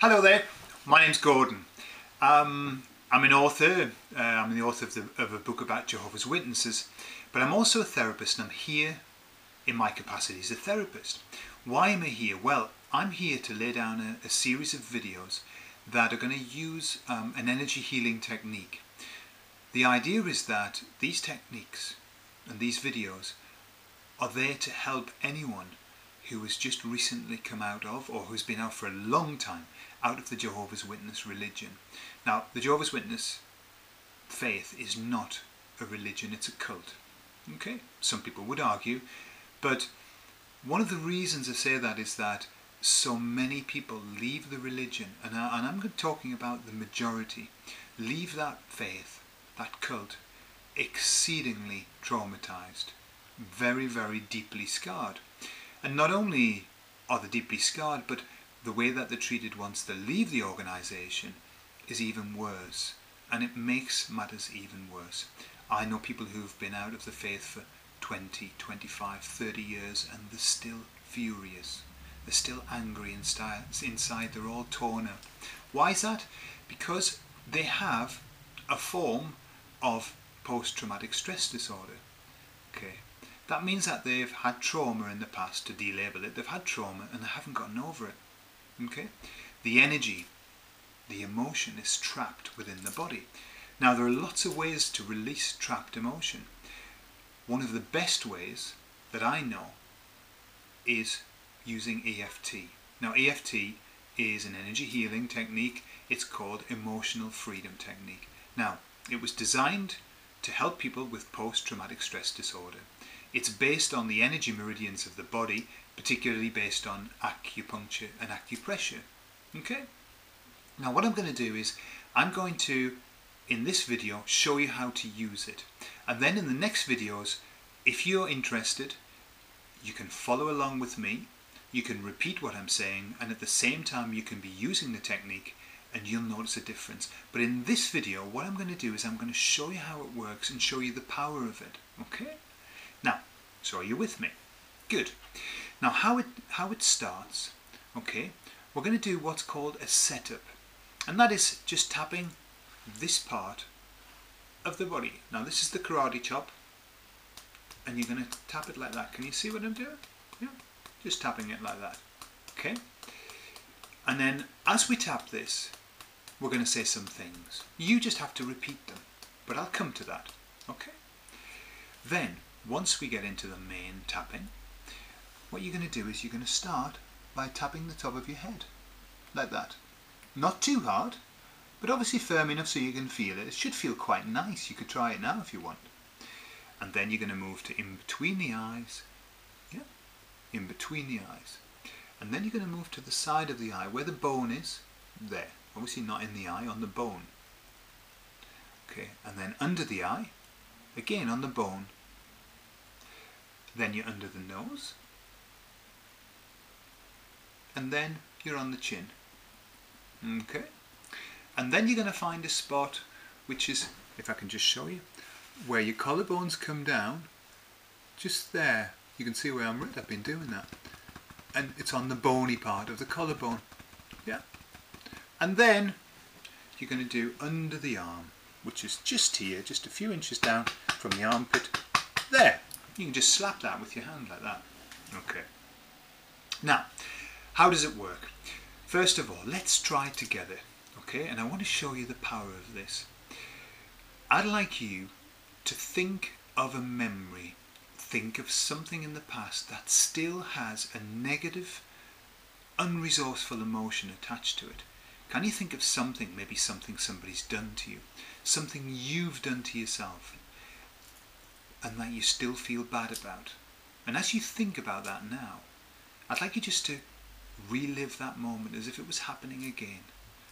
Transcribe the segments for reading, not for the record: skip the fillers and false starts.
Hello there, my name's Gordon. I'm an author. I'm the author of a book about Jehovah's Witnesses, but I'm also a therapist, and I'm here in my capacity as a therapist. Why am I here? Well, I'm here to lay down a series of videos that are going to use an energy healing technique. The idea is that these techniques and these videos are there to help anyone who has just recently come out of, or who's been out for a long time, out of the Jehovah's Witness religion. Now, the Jehovah's Witness faith is not a religion, it's a cult. Okay? Some people would argue, but one of the reasons I say that is that so many people leave the religion, and I'm talking about the majority, leave that faith, that cult, exceedingly traumatized, very, very deeply scarred. And not only are they deeply scarred, but the way that they're treated once they leave the organisation is even worse. And it makes matters even worse. I know people who've been out of the faith for 20, 25, 30 years and they're still furious. They're still angry inside. They're all torn up. Why is that? Because they have a form of post-traumatic stress disorder. Okay. That means that they've had trauma in the past, to delabel it. They've had trauma and they haven't gotten over it. Okay? The energy, the emotion is trapped within the body. Now, there are lots of ways to release trapped emotion. One of the best ways that I know is using EFT. Now, EFT is an energy healing technique. It's called emotional freedom technique. Now, it was designed to help people with post-traumatic stress disorder. It's based on the energy meridians of the body, particularly based on acupuncture and acupressure. Okay? Now what I'm going to do is, I'm going to, in this video, show you how to use it. And then in the next videos, if you're interested, you can follow along with me, you can repeat what I'm saying, and at the same time you can be using the technique and you'll notice a difference. But in this video, what I'm going to do is I'm going to show you how it works and show you the power of it. Okay? Now, so are you with me? Good. Now how it starts, okay, we're going to do what's called a setup. And that is just tapping this part of the body. Now this is the karate chop. And you're going to tap it like that. Can you see what I'm doing? Yeah. Just tapping it like that. Okay. And then as we tap this, we're going to say some things. You just have to repeat them. But I'll come to that. Okay. Then, once we get into the main tapping, what you're going to do is you're going to start by tapping the top of your head, like that. Not too hard, but obviously firm enough so you can feel it. It should feel quite nice. You could try it now if you want. And then you're going to move to in between the eyes, yeah, in between the eyes. And then you're going to move to the side of the eye, where the bone is, there. Obviously not in the eye, on the bone. Okay, and then under the eye, again on the bone. Then you're under the nose, and then you're on the chin. Okay, and then you're going to find a spot which is, if I can just show you, where your collarbones come down, just there. You can see where I'm red, I've been doing that. And it's on the bony part of the collarbone. Yeah. And then you're going to do under the arm, which is just here, just a few inches down from the armpit. There. You can just slap that with your hand like that. Okay. Now, how does it work? First of all, let's try it together. Okay, and I want to show you the power of this. I'd like you to think of a memory. Think of something in the past that still has a negative, unresourceful emotion attached to it. Can you think of something, maybe something somebody's done to you, something you've done to yourself, and that you still feel bad about? And as you think about that now, I'd like you just to relive that moment as if it was happening again,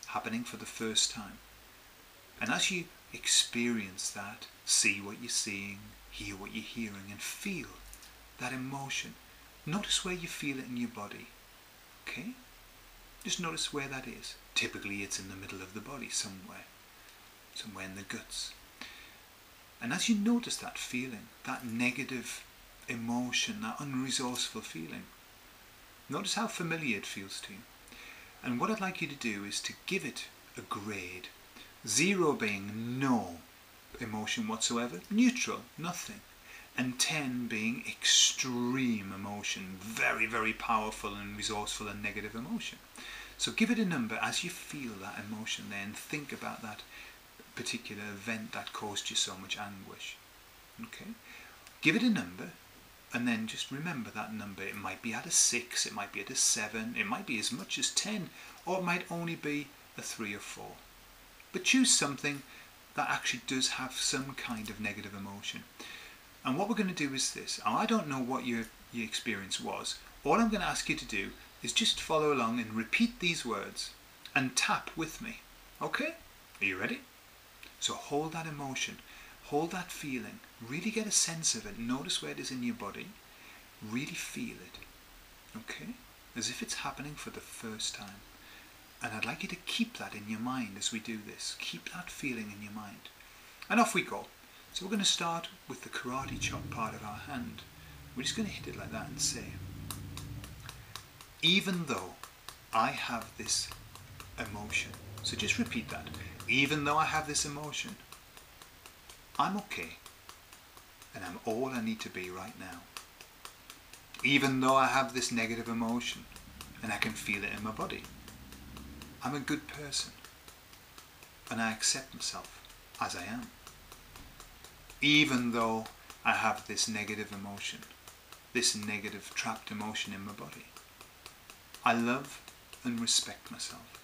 happening for the first time. And as you experience that, see what you're seeing, hear what you're hearing, and feel that emotion, notice where you feel it in your body. Okay? Just notice where that is. Typically it's in the middle of the body, somewhere in the guts. And as you notice that feeling, that negative emotion, that unresourceful feeling, notice how familiar it feels to you. And what I'd like you to do is to give it a grade. 0 being no emotion whatsoever, neutral, nothing. And 10 being extreme emotion, very, very powerful and resourceful and negative emotion. So give it a number as you feel that emotion then. Think about that particular event that caused you so much anguish. Okay? Give it a number and then just remember that number. It might be at a 6, it might be at a 7, it might be as much as 10, or it might only be a 3 or 4. But choose something that actually does have some kind of negative emotion. And what we're going to do is this. I don't know what your experience was. All I'm going to ask you to do is just follow along and repeat these words and tap with me. Okay? Are you ready? So hold that emotion, hold that feeling, really get a sense of it, notice where it is in your body, really feel it, okay? As if it's happening for the first time. And I'd like you to keep that in your mind as we do this. Keep that feeling in your mind. And off we go. So we're going to start with the karate chop part of our hand. We're just going to hit it like that and say, even though I have this emotion. So just repeat that. Even though I have this emotion, I'm okay. And I'm all I need to be right now. Even though I have this negative emotion and I can feel it in my body, I'm a good person. And I accept myself as I am. Even though I have this negative emotion, this negative trapped emotion in my body, I love and respect myself.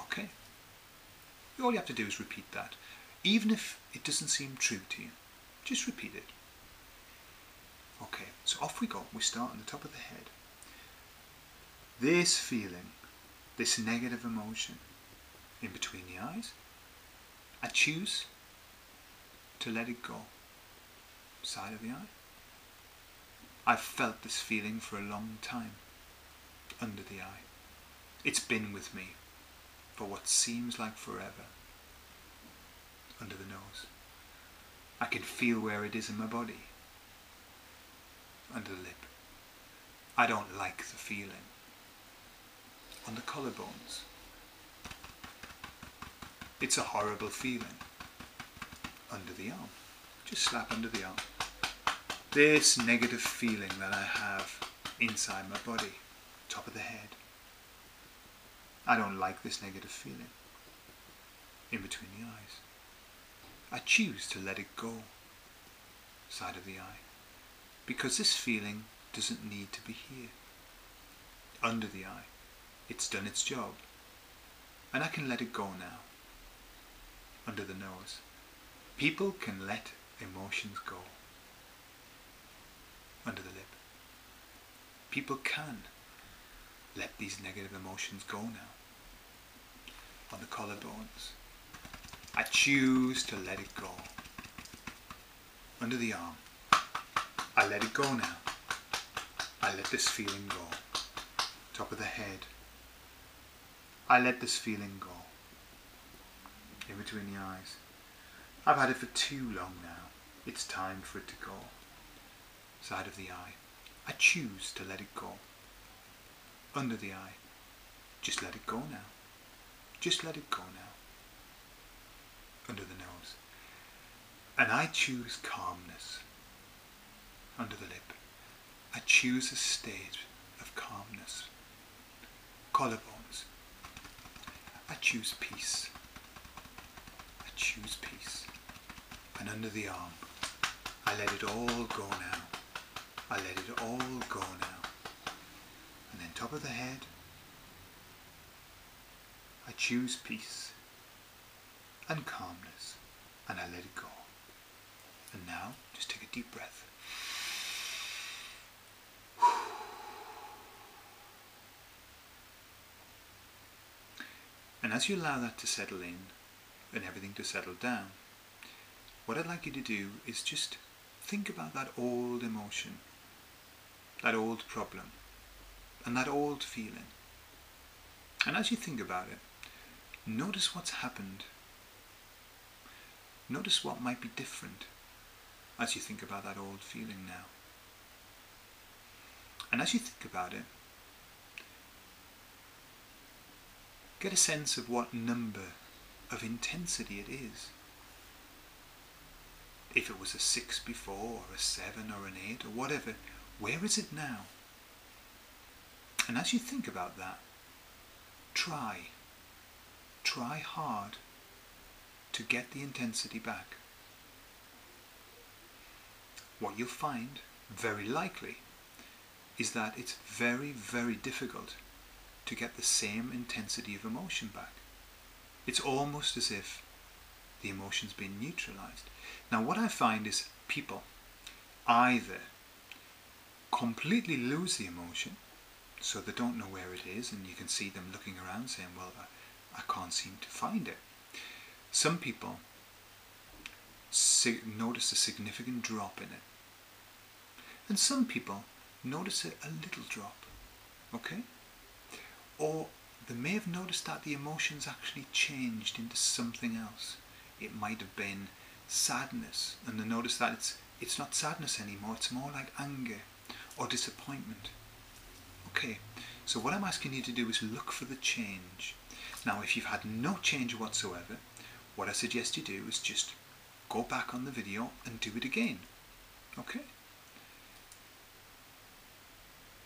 Okay? All you have to do is repeat that. Even if it doesn't seem true to you, just repeat it. Okay, so off we go. We start on the top of the head. This feeling, this negative emotion in between the eyes, I choose to let it go. Side of the eye. I've felt this feeling for a long time. Under the eye. It's been with me for what seems like forever. Under the nose. I can feel where it is in my body. Under the lip. I don't like the feeling. On the collarbones. It's a horrible feeling. Under the arm. Just slap under the arm. This negative feeling that I have inside my body. Top of the head. I don't like this negative feeling. In between the eyes. I choose to let it go. Side of the eye. Because this feeling doesn't need to be here. Under the eye. It's done its job. And I can let it go now. Under the nose. People can let emotions go. Under the lip. People can let these negative emotions go now. On the collarbones. I choose to let it go. Under the arm. I let it go now. I let this feeling go. Top of the head. I let this feeling go. In between the eyes. I've had it for too long now. It's time for it to go. Side of the eye. I choose to let it go. Under the eye. Just let it go now. Just let it go now. Under the nose. And I choose calmness. Under the lip. I choose a state of calmness. Collarbones. I choose peace. I choose peace. And under the arm. I let it all go now. I let it all go now. And then top of the head. I choose peace and calmness, and I let it go. And now, just take a deep breath. And as you allow that to settle in, and everything to settle down, what I'd like you to do is just think about that old emotion, that old problem, and that old feeling. And as you think about it, notice what's happened. Notice what might be different as you think about that old feeling now. And as you think about it, Get a sense of what number of intensity it is. If it was a 6 before, or a 7 or an 8 or whatever, where is it now? And as you think about that, try hard to get the intensity back. What you'll find, very likely, is that it's very, very difficult to get the same intensity of emotion back. It's almost as if the emotion's been neutralized. Now what I find is people either completely lose the emotion, so they don't know where it is, and you can see them looking around saying, well, I can't seem to find it. Some people notice a significant drop in it, and some people notice a little drop, okay? Or they may have noticed that the emotions actually changed into something else. It might have been sadness, and they notice that it's not sadness anymore, it's more like anger or disappointment. Okay, so what I'm asking you to do is look for the change. Now if you've had no change whatsoever, what I suggest you do is just go back on the video and do it again. Okay?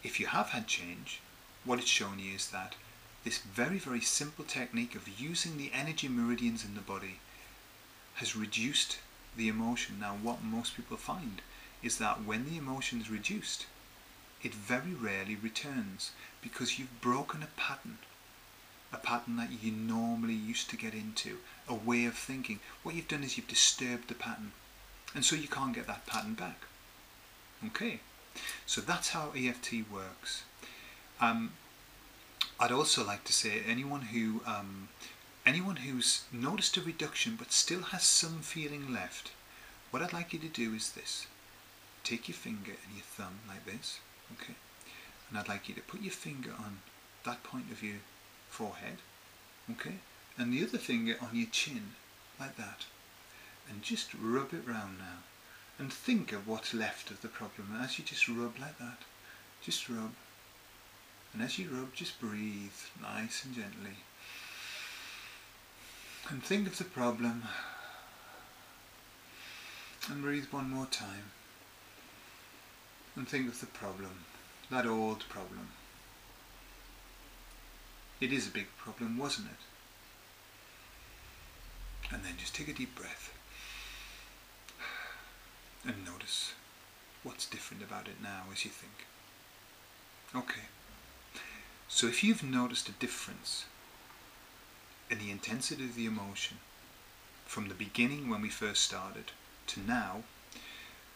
If you have had change, what it's shown you is that this very, very simple technique of using the energy meridians in the body has reduced the emotion. Now what most people find is that when the emotion is reduced, it very rarely returns, because you've broken a pattern that you normally used to get into, a way of thinking. What you've done is you've disturbed the pattern, and so you can't get that pattern back. Okay, so that's how EFT works. I'd also like to say anyone who's noticed a reduction but still has some feeling left, what I'd like you to do is this. Take your finger and your thumb like this, okay, and I'd like you to put your finger on that point of your forehead, okay, and the other finger on your chin like that, and just rub it round now, and think of what's left of the problem. And as you just rub like that, just rub, and as you rub, just breathe nice and gently, and think of the problem, and breathe one more time, and think of the problem, that old problem. It is a big problem, wasn't it? And then just take a deep breath and notice what's different about it now as you think. Okay, so if you've noticed a difference in the intensity of the emotion from the beginning when we first started to now,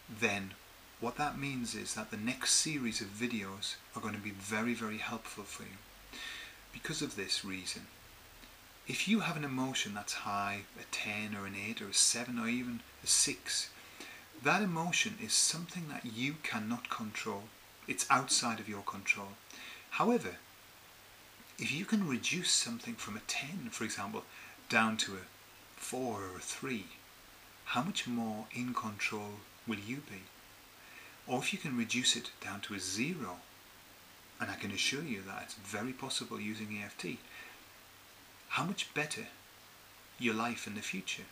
then what that means is that the next series of videos are going to be very, very helpful for you. Because of this reason, if you have an emotion that's high, a 10 or an 8 or a 7 or even a 6, that emotion is something that you cannot control. It's outside of your control. However, if you can reduce something from a 10, for example, down to a 4 or a 3, how much more in control will you be? Or if you can reduce it down to a 0, and I can assure you that it's very possible using EFT, how much better your life in the future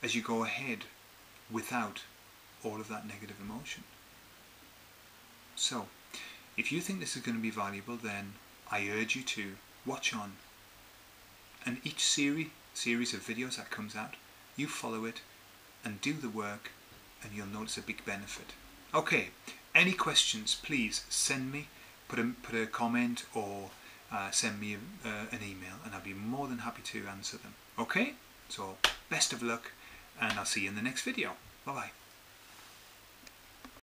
as you go ahead without all of that negative emotion. So, if you think this is going to be valuable, then I urge you to watch on. And each series of videos that comes out, you follow it and do the work, and you'll notice a big benefit. Okay, any questions, please send me, put a comment, or send me an email, and I'll be more than happy to answer them. Okay, so best of luck, and I'll see you in the next video. Bye bye.